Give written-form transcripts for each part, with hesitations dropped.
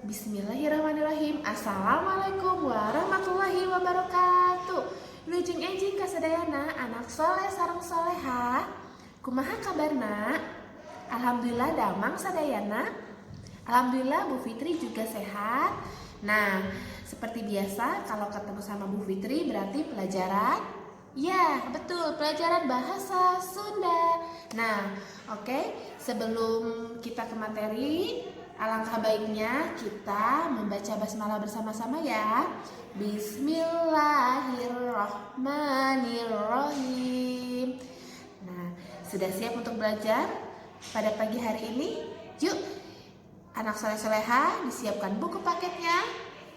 Bismillahirrahmanirrahim. Assalamualaikum warahmatullahi wabarakatuh. Lujeng enjing kasadayana anak soleh sareng soleha. Kumaha kabarna? Alhamdulillah damang sadayana. Alhamdulillah Bu Fitri juga sehat. Nah, seperti biasa kalau ketemu sama Bu Fitri berarti pelajaran. Ya, betul, pelajaran bahasa Sunda. Nah, oke, sebelum kita ke materi, alangkah baiknya kita membaca basmalah bersama-sama ya. Bismillahirrahmanirrahim. Nah, sudah siap untuk belajar pada pagi hari ini? Yuk, anak soleh-soleha disiapkan buku paketnya,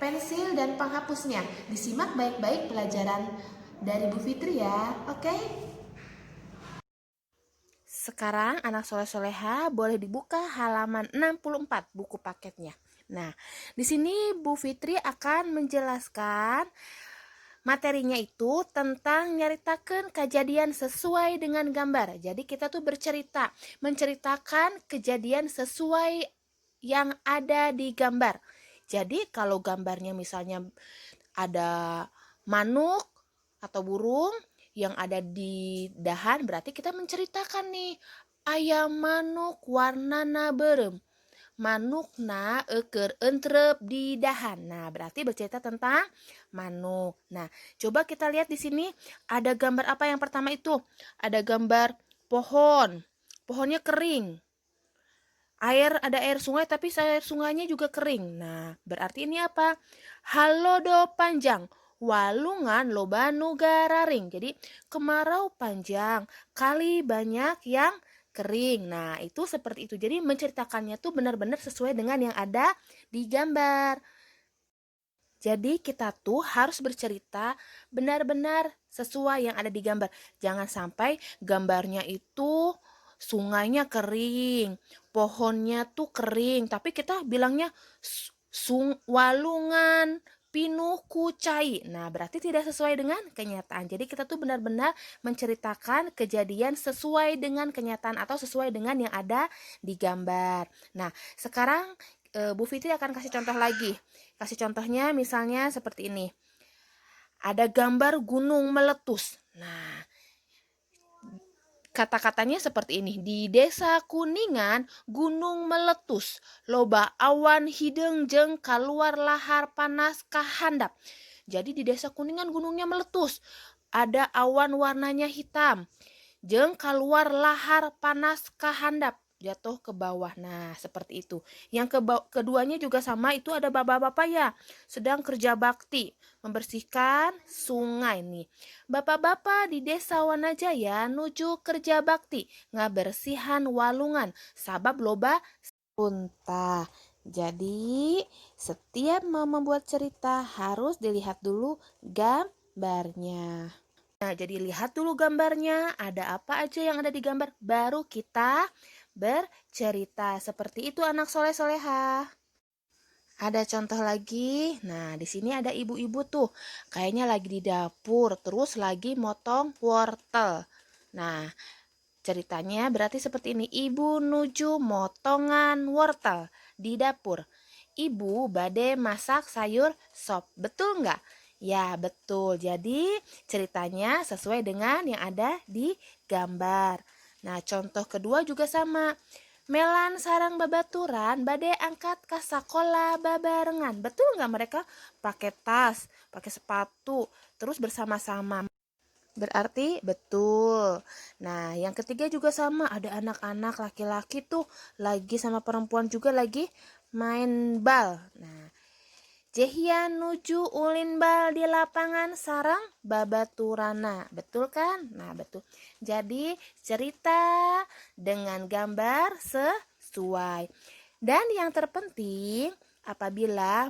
pensil dan penghapusnya. Disimak baik-baik pelajaran dari Bu Fitri ya, oke? Sekarang anak soleh-soleha boleh dibuka halaman 64 buku paketnya. Nah, di sini Bu Fitri akan menjelaskan materinya itu tentang nyaritakan kejadian sesuai dengan gambar. Jadi kita tuh bercerita, menceritakan kejadian sesuai yang ada di gambar. Jadi kalau gambarnya misalnya ada manuk atau burung yang ada di dahan, berarti kita menceritakan nih, ayam manuk warnana berem, manukna eker entrep di dahan. Nah, berarti bercerita tentang manuk. Nah, coba kita lihat di sini ada gambar apa yang pertama itu? Ada gambar pohon. Pohonnya kering. Ada air sungai tapi air sungainya juga kering. Nah, berarti ini apa? Halodo panjang, walungan loba nu gararing. Jadi kemarau panjang, kali banyak yang kering. Nah, itu seperti itu. Jadi menceritakannya tuh benar-benar sesuai dengan yang ada di gambar. Jadi kita tuh harus bercerita benar-benar sesuai yang ada di gambar. Jangan sampai gambarnya itu sungainya kering, pohonnya tuh kering, tapi kita bilangnya walungan pinuh kucai. Nah, berarti tidak sesuai dengan kenyataan. Jadi kita tuh benar-benar menceritakan kejadian sesuai dengan kenyataan atau sesuai dengan yang ada di gambar. Nah, sekarang Bu Fitri akan kasih contoh lagi. Kasih contohnya misalnya seperti ini. Ada gambar gunung meletus. Nah, kata-katanya seperti ini. Di desa Kuningan, gunung meletus. Loba awan hideng jeng keluar lahar panas kahandap. Jadi di desa Kuningan gunungnya meletus. Ada awan warnanya hitam. Jeng keluar lahar panas kahandap, jatuh ke bawah. Nah, seperti itu. Yang keduanya juga sama, itu ada bapak-bapak ya, sedang kerja bakti membersihkan sungai nih. Bapak-bapak di desa Wanajaya nuju kerja bakti ngabersihan walungan sabab loba unta. Jadi, setiap mau membuat cerita harus dilihat dulu gambarnya. Nah, jadi lihat dulu gambarnya, ada apa aja yang ada di gambar, baru kita bercerita. Seperti itu anak soleh-soleha. Ada contoh lagi. Nah, di sini ada ibu-ibu tuh, kayaknya lagi di dapur, terus lagi motong wortel. Nah, ceritanya berarti seperti ini. Ibu nuju motongan wortel di dapur. Ibu bade masak sayur sop. Betul nggak? Ya, betul. Jadi ceritanya sesuai dengan yang ada di gambar. Nah, contoh kedua juga sama. Melan sarang babaturan bade angkat ke sakola babarengan. Betul nggak mereka pakai tas, pakai sepatu, terus bersama-sama? Berarti betul. Nah, yang ketiga juga sama. Ada anak-anak laki-laki tuh lagi sama perempuan juga lagi main bal. Nah, Jehian nuju ulin bal di lapangan sarang babaturana. Betul kan? Nah, betul. Jadi, cerita dengan gambar sesuai. Dan yang terpenting, apabila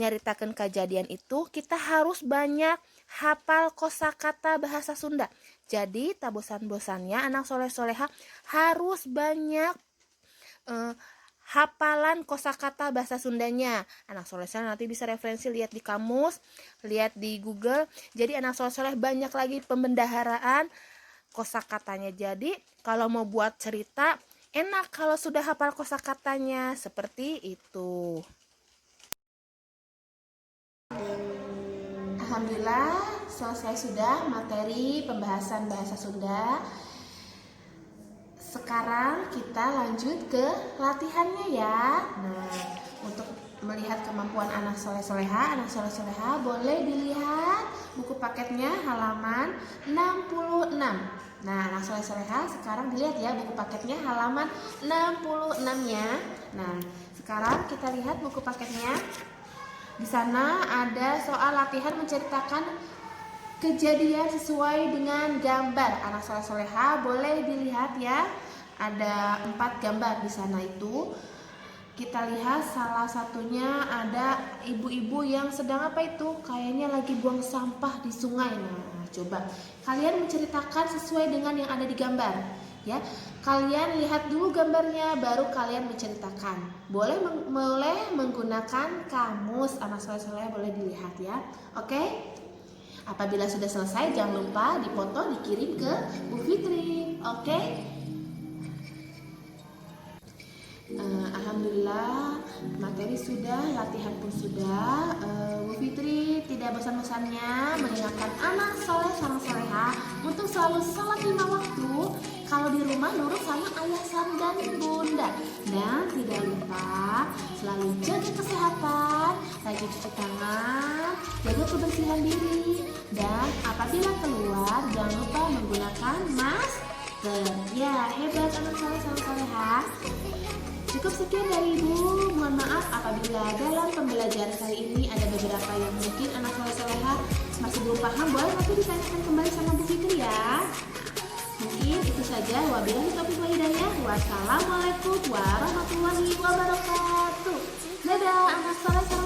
nyaritakan kejadian itu, kita harus banyak hafal kosakata bahasa Sunda. Jadi, tak bosan-bosannya anak soleh-soleha harus banyak hafalan kosakata bahasa Sundanya. Anak soleh-soleh nanti bisa referensi, lihat di kamus, lihat di Google. Jadi anak soleh-soleh banyak lagi pembendaharaan kosakatanya. Jadi kalau mau buat cerita enak kalau sudah hafal kosakatanya, seperti itu. Alhamdulillah selesai sudah materi pembahasan bahasa Sunda. Sekarang kita lanjut ke latihannya ya. Nah, untuk melihat kemampuan anak soleh-soleha, boleh dilihat buku paketnya halaman 66. Nah, anak soleh-soleha sekarang dilihat ya buku paketnya halaman 66-nya. Nah, sekarang kita lihat buku paketnya. Di sana ada soal latihan menceritakan kejadian sesuai dengan gambar. Anak soleh-soleha boleh dilihat ya. Ada 4 gambar di sana itu. Kita lihat salah satunya ada ibu-ibu yang sedang apa itu? Kayaknya lagi buang sampah di sungai. Nah, coba kalian menceritakan sesuai dengan yang ada di gambar. Ya, kalian lihat dulu gambarnya, baru kalian menceritakan. Boleh menggunakan kamus, anak soleh-soleh boleh dilihat ya. Oke? Apabila sudah selesai, jangan lupa dipoto, dikirim ke Bu Fitri. Oke? Alhamdulillah materi sudah, latihan pun sudah. Bu Fitri tidak bosan-bosannya mengingatkan anak soleh sareng soleha untuk selalu salat 5 waktu kalau di rumah nurut sama ayah dan bunda. Dan tidak lupa selalu jaga kesehatan, rajin cuci tangan, jaga kebersihan diri, dan apabila keluar jangan lupa menggunakan masker. Ya, hebat anak soleh sareng soleha. Cukup sekian dari Ibu, mohon maaf apabila dalam pembelajaran kali ini ada beberapa yang mungkin anak soleh-soleha masih belum paham, boleh nanti ditanyakan kembali sama Bu Fitri ya. Mungkin itu saja, wabillahi taufiq wal hidayah. Wassalamualaikum warahmatullahi wabarakatuh. Dadah anak soleh.